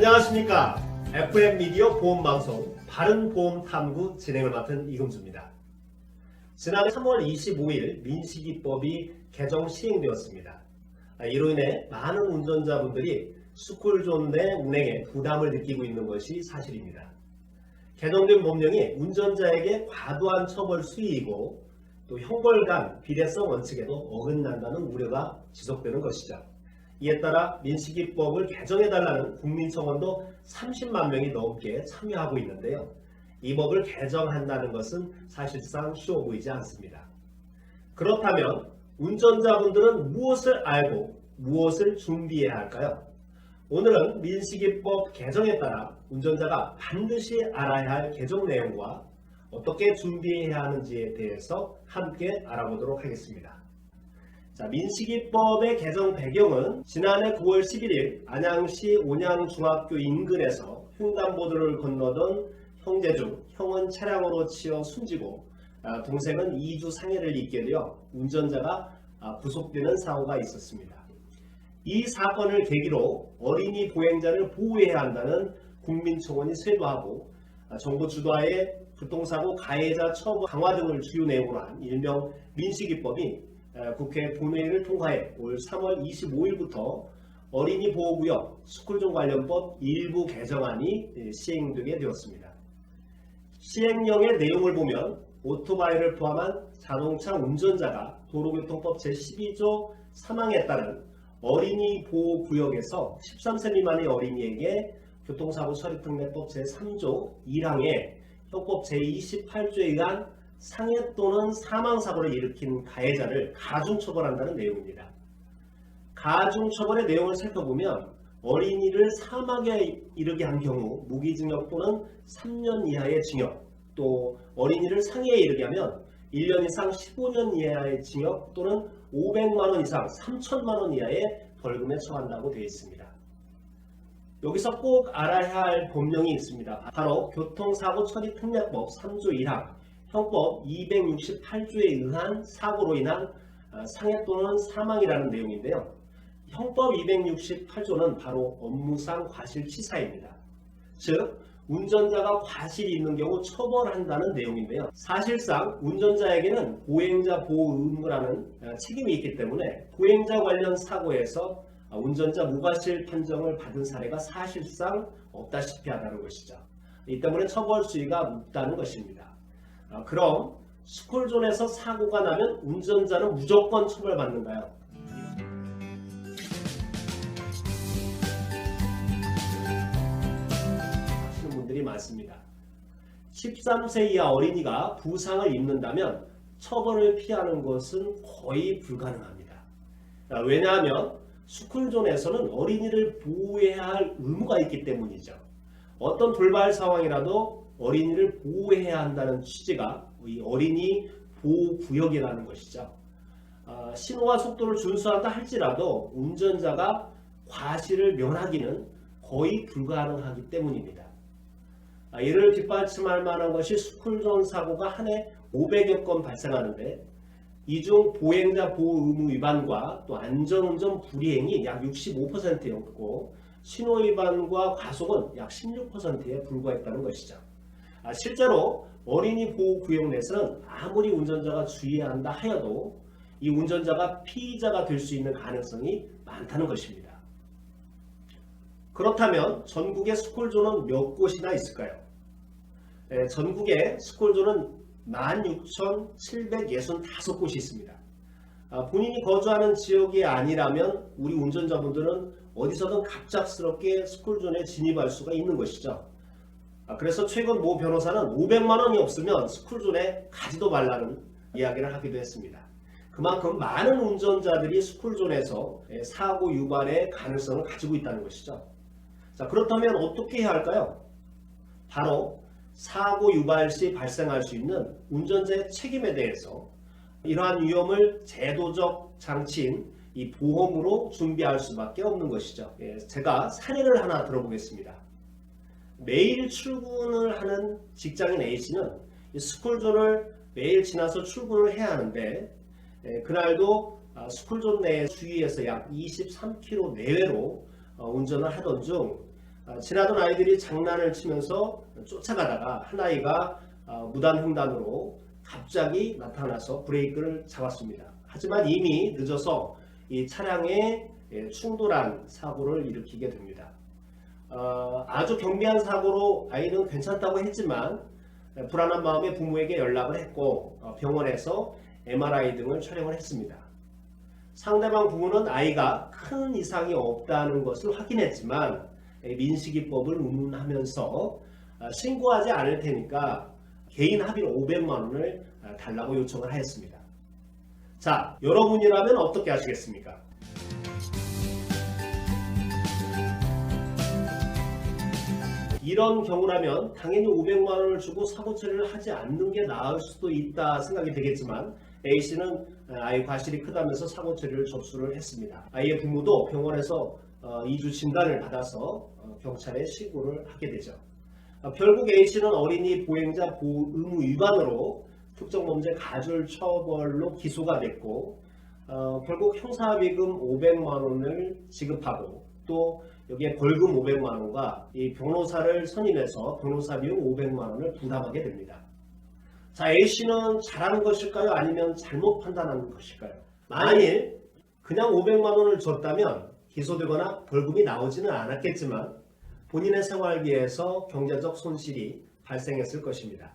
안녕하십니까. FM 미디어 보험방송 바른보험탐구 진행을 맡은 이금수입니다. 지난해 3월 25일 민식이법이 개정 시행되었습니다. 이로 인해 많은 운전자분들이 스쿨존 내 운행에 부담을 느끼고 있는 것이 사실입니다. 개정된 법령이 운전자에게 과도한 처벌 수위이고 또 형벌 비례성 원칙에도 어긋난다는 우려가 지속되는 것이죠. 이에 따라 민식이법을 개정해달라는 국민청원도 30만 명이 넘게 참여하고 있는데요. 이 법을 개정한다는 것은 사실상 쉬워 보이지 않습니다. 그렇다면 운전자분들은 무엇을 알고 무엇을 준비해야 할까요? 오늘은 민식이법 개정에 따라 운전자가 반드시 알아야 할 개정 내용과 어떻게 준비해야 하는지에 대해서 함께 알아보도록 하겠습니다. 민식이법의 개정 배경은 지난해 9월 11일 안양시 온양중학교 인근에서 횡단보도를 건너던 형제 중 형은 차량으로 치여 숨지고 동생은 2주 상해를 입게 되어 운전자가 구속되는 사고가 있었습니다. 이 사건을 계기로 어린이 보행자를 보호해야 한다는 국민청원이 쇄도하고 정부 주도하에 교통사고 가해자 처벌 강화 등을 주요 내용으로 한 일명 민식이법이 국회 본회의를 통과해 올 3월 25일부터 어린이 보호구역 스쿨존 관련법 일부 개정안이 시행되게 되었습니다. 시행령의 내용을 보면 오토바이를 포함한 자동차 운전자가 도로교통법 제12조 3항에 따른 어린이 보호구역에서 13세 미만의 어린이에게 교통사고 처리특례법 제3조 1항에 형법 제28조에 의한 상해 또는 사망사고를 일으킨 가해자를 가중처벌한다는 내용입니다. 가중처벌의 내용을 살펴보면 어린이를 사망에 이르게 한 경우 무기징역 또는 3년 이하의 징역, 또 어린이를 상해에 이르게 하면 1년 이상 15년 이하의 징역 또는 500만 원 이상 3천만 원 이하의 벌금에 처한다고 되어 있습니다. 여기서 꼭 알아야 할 법령이 있습니다. 바로 교통사고 처리특례법 3조 1항 형법 268조에 의한 사고로 인한 상해 또는 사망이라는 내용인데요. 형법 268조는 바로 업무상 과실치사입니다. 즉 운전자가 과실이 있는 경우 처벌한다는 내용인데요. 사실상 운전자에게는 보행자 보호 의무라는 책임이 있기 때문에 보행자 관련 사고에서 운전자 무과실 판정을 받은 사례가 사실상 없다시피 하다는 것이죠. 이 때문에 처벌 수위가 높다는 것입니다. 그럼 스쿨존에서 사고가 나면 운전자는 무조건 처벌받는가요? 하시는 분들이 많습니다. 13세 이하 어린이가 부상을 입는다면 처벌을 피하는 것은 거의 불가능합니다. 왜냐하면 스쿨존에서는 어린이를 보호해야 할 의무가 있기 때문이죠. 어떤 돌발 상황이라도 어린이를 보호해야 한다는 취지가 이 어린이 보호구역이라는 것이죠. 신호와 속도를 준수한다 할지라도 운전자가 과실을 면하기는 거의 불가능하기 때문입니다. 이를 뒷받침할 만한 것이 스쿨존 사고가 한 해 500여 건 발생하는데 이 중 보행자 보호 의무 위반과 또 안전운전 불이행이 약 65%였고 신호 위반과 과속은 약 16%에 불과했다는 것이죠. 실제로 어린이 보호구역 내에서는 아무리 운전자가 주의해야 한다 하여도 이 운전자가 피의자가 될 수 있는 가능성이 많다는 것입니다. 그렇다면 전국의 스쿨존은 몇 곳이나 있을까요? 전국의 스쿨존은 16,765곳이 있습니다. 본인이 거주하는 지역이 아니라면 우리 운전자분들은 어디서든 갑작스럽게 스쿨존에 진입할 수가 있는 것이죠. 그래서 최근 모 변호사는 500만 원이 없으면 스쿨존에 가지도 말라는 이야기를 하기도 했습니다. 그만큼 많은 운전자들이 스쿨존에서 사고 유발의 가능성을 가지고 있다는 것이죠. 그렇다면 어떻게 해야 할까요? 바로 사고 유발 시 발생할 수 있는 운전자의 책임에 대해서 이러한 위험을 제도적 장치인 이 보험으로 준비할 수밖에 없는 것이죠. 제가 사례를 하나 들어보겠습니다. 매일 출근을 하는 직장인 A씨는 스쿨존을 매일 지나서 출근을 해야 하는데 그날도 스쿨존 내 주위에서 약 23km 내외로 운전을 하던 중 지나던 아이들이 장난을 치면서 쫓아가다가 한 아이가 무단횡단으로 갑자기 나타나서 브레이크를 잡았습니다. 하지만 이미 늦어서 이 차량에 충돌한 사고를 일으키게 됩니다. 아주 경미한 사고로 아이는 괜찮다고 했지만 불안한 마음에 부모에게 연락을 했고 병원에서 MRI 등을 촬영을 했습니다. 상대방 부모는 아이가 큰 이상이 없다는 것을 확인했지만 민식이법을 운운하면서 신고하지 않을 테니까 개인 합의로 500만 원을 달라고 요청을 하였습니다. 자, 여러분이라면 어떻게 하시겠습니까? 이런 경우라면 당연히 500만 원을 주고 사고 처리를 하지 않는 게 나을 수도 있다 생각이 되겠지만 A씨는 아이 과실이 크다면서 사고 처리를 접수를 했습니다. 아이의 부모도 병원에서 2주 진단을 받아서 경찰에 신고를 하게 되죠. 결국 A씨는 어린이 보행자 보호 의무 위반으로 특정범죄 가중 처벌로 기소가 됐고 결국 형사합의금 500만 원을 지급하고 또 여기에 벌금 500만 원과 이 변호사를 선임해서 변호사 비용 500만 원을 부담하게 됩니다. 자, A씨는 잘하는 것일까요? 아니면 잘못 판단하는 것일까요? 만일 그냥 500만 원을 줬다면 기소되거나 벌금이 나오지는 않았겠지만 본인의 생활비에서 경제적 손실이 발생했을 것입니다.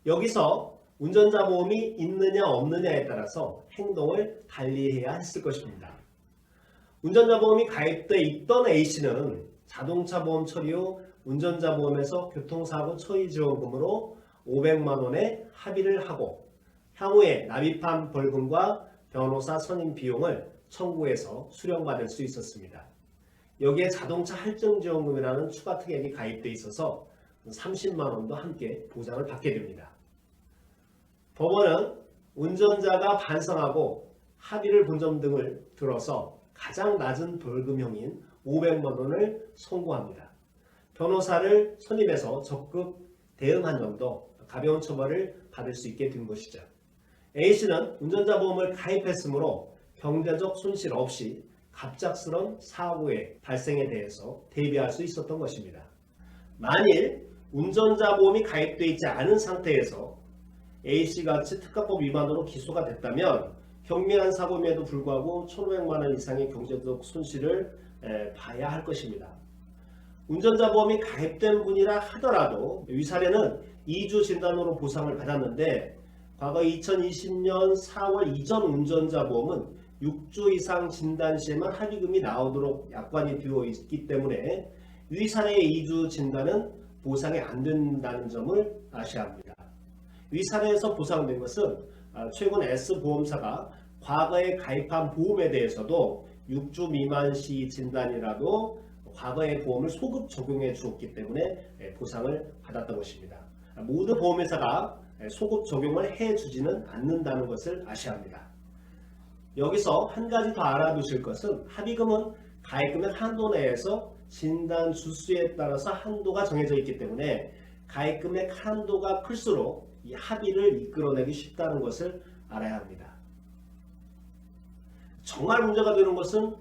여기서 운전자 보험이 있느냐 없느냐에 따라서 행동을 달리해야 했을 것입니다. 운전자 보험이 가입돼 있던 A씨는 자동차 보험 처리 후 운전자 보험에서 교통사고 처리 지원금으로 500만 원에 합의를 하고 향후에 납입한 벌금과 변호사 선임 비용을 청구해서 수령받을 수 있었습니다. 여기에 자동차 할증지원금이라는 추가 특약이 가입돼 있어서 30만 원도 함께 보장을 받게 됩니다. 법원은 운전자가 반성하고 합의를 본 점 등을 들어서 가장 낮은 벌금형인 500만 원을 선고합니다. 변호사를 선임해서 적극 대응한 점도 가벼운 처벌을 받을 수 있게 된 것이죠. A씨는 운전자 보험을 가입했으므로 경제적 손실 없이 갑작스런 사고의 발생에 대해서 대비할 수 있었던 것입니다. 만일 운전자 보험이 가입되어 있지 않은 상태에서 A씨같이 특가법 위반으로 기소가 됐다면 경미한 사고임에도 불구하고 1,500만 원 이상의 경제적 손실을 봐야 할 것입니다. 운전자 보험이 가입된 분이라 하더라도 위사례는 2주 진단으로 보상을 받았는데 과거 2020년 4월 이전 운전자 보험은 6주 이상 진단 시에만 합의금이 나오도록 약관이 되어 있기 때문에 위사례의 2주 진단은 보상이 안 된다는 점을 아셔야 합니다. 위사례에서 보상된 것은 최근 S보험사가 과거에 가입한 보험에 대해서도 6주 미만 시 진단이라도 과거의 보험을 소급 적용해 주었기 때문에 보상을 받았던 것입니다. 모든 보험회사가 소급 적용을 해주지는 않는다는 것을 아셔야 합니다. 여기서 한 가지 더 알아두실 것은 합의금은 가입금액 한도 내에서 진단 주수에 따라서 한도가 정해져 있기 때문에 가입금액 한도가 클수록 이 합의를 이끌어내기 쉽다는 것을 알아야 합니다. 정말 문제가 되는 것은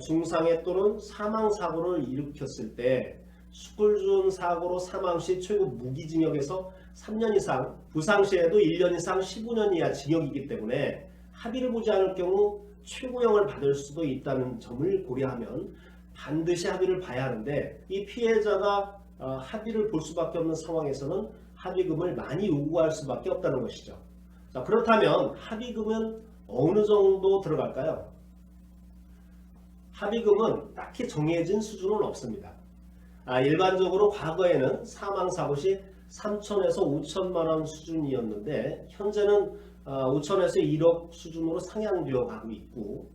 중상해 또는 사망사고를 일으켰을 때 수굴준 사고로 사망 시 최고 무기징역에서 3년 이상, 부상 시에도 1년 이상 15년 이하 징역이기 때문에 합의를 보지 않을 경우 최고형을 받을 수도 있다는 점을 고려하면 반드시 합의를 봐야 하는데 이 피해자가 합의를 볼 수밖에 없는 상황에서는 합의금을 많이 요구할 수밖에 없다는 것이죠. 자, 그렇다면 합의금은 어느 정도 들어갈까요? 합의금은 딱히 정해진 수준은 없습니다. 일반적으로 과거에는 사망사고 시 3천에서 5천만 원 수준이었는데 현재는 5천에서 1억 수준으로 상향되어 가고 있고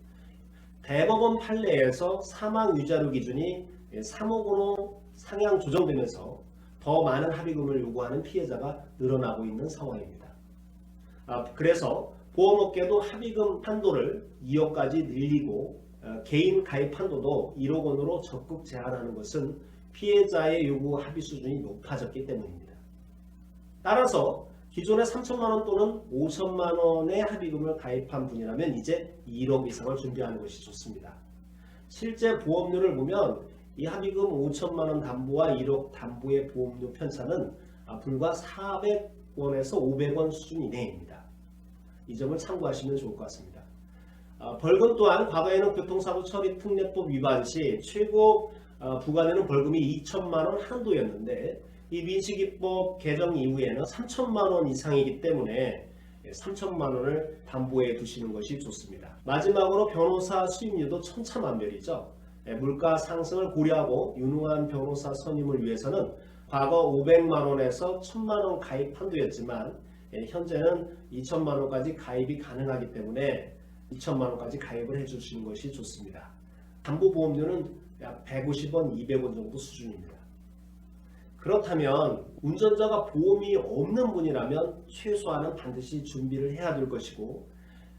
대법원 판례에서 사망 위자료 기준이 3억으로 상향 조정되면서 더 많은 합의금을 요구하는 피해자가 늘어나고 있는 상황입니다. 그래서 보험업계도 합의금 한도를 2억까지 늘리고 개인 가입 한도도 1억 원으로 적극 제한하는 것은 피해자의 요구 합의 수준이 높아졌기 때문입니다. 따라서 기존에 3천만 원 또는 5천만 원의 합의금을 가입한 분이라면 이제 1억 이상을 준비하는 것이 좋습니다. 실제 보험료를 보면 이 합의금 5천만 원 담보와 1억 담보의 보험료 편차는 불과 400원에서 500원 수준 이내입니다. 이 점을 참고하시면 좋을 것 같습니다. 벌금 또한 과거에는 교통사고 처리 특례법 위반 시 최고 부과되는 벌금이 2천만 원 한도였는데 이 민식이법 개정 이후에는 3천만 원 이상이기 때문에 3천만 원을 담보에 두시는 것이 좋습니다. 마지막으로 변호사 수임료도 천차만별이죠. 물가 상승을 고려하고 유능한 변호사 선임을 위해서는 과거 500만 원에서 1000만 원 가입 한도였지만 현재는 2천만 원까지 가입이 가능하기 때문에 2천만 원까지 가입을 해주시는 것이 좋습니다. 담보보험료는 약 150원, 200원 정도 수준입니다. 그렇다면 운전자가 보험이 없는 분이라면 최소한은 반드시 준비를 해야 될 것이고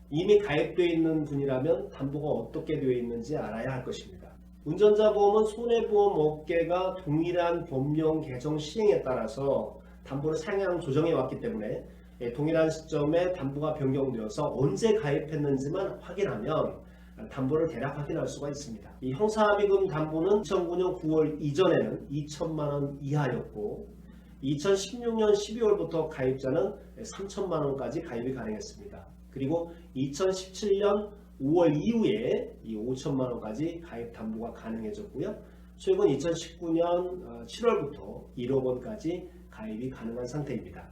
이미 가입되어 있는 분이라면 담보가 어떻게 되어 있는지 알아야 할 것입니다. 운전자 보험은 손해보험 업계가 동일한 법령 개정 시행에 따라서 담보를 상향 조정해 왔기 때문에 동일한 시점에 담보가 변경되어서 언제 가입했는지만 확인하면 담보를 대략 확인할 수가 있습니다. 이 형사합의금 담보는 2009년 9월 이전에는 2천만 원 이하였고 2016년 12월부터 가입자는 3천만 원까지 가입이 가능했습니다. 그리고 2017년 5월 이후에 이 5천만 원까지 가입 담보가 가능해졌고요. 최근 2019년 7월부터 1억 원까지 가입이 가능한 상태입니다.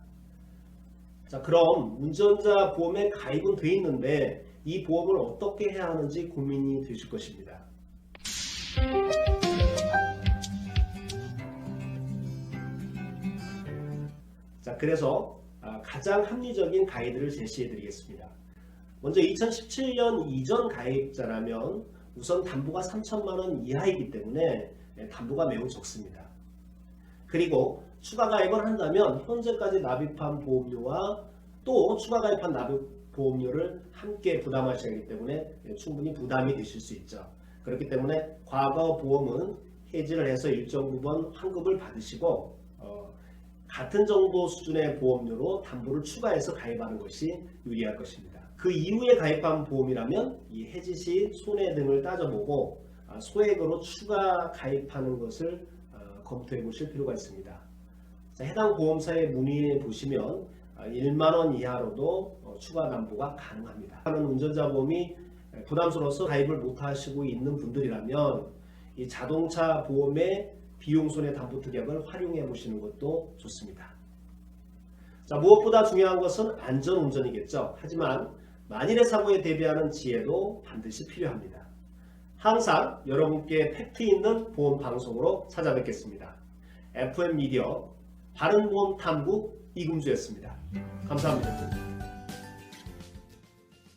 자, 그럼 운전자 보험에 가입은 돼 있는데 이 보험을 어떻게 해야 하는지 고민이 되실 것입니다. 자, 그래서 가장 합리적인 가이드를 제시해 드리겠습니다. 먼저 2017년 이전 가입자라면 우선 담보가 3천만 원 이하이기 때문에 담보가 매우 적습니다. 그리고 추가 가입을 한다면 현재까지 납입한 보험료와 또 추가 가입한 납입 보험료를 함께 부담하셔야 하기 때문에 충분히 부담이 되실 수 있죠. 그렇기 때문에 과거 보험은 해지를 해서 일정 부분 환급을 받으시고 같은 정도 수준의 보험료로 담보를 추가해서 가입하는 것이 유리할 것입니다. 그 이후에 가입한 보험이라면 이 해지 시 손해 등을 따져보고 소액으로 추가 가입하는 것을 검토해 보실 필요가 있습니다. 자, 해당 보험사에 문의해 보시면 1만 원 이하로도 추가 담보가 가능합니다. 하는 운전자 보험이 부담스러워서 가입을 못하시고 있는 분들이라면 이 자동차 보험의 비용 손해 담보 특약을 활용해 보시는 것도 좋습니다. 자, 무엇보다 중요한 것은 안전 운전이겠죠. 하지만 만일의 사고에 대비하는 지혜도 반드시 필요합니다. 항상 여러분께 팩트 있는 보험 방송으로 찾아뵙겠습니다. FM 미디어 바른보험 탐구 이금주였습니다. 감사합니다.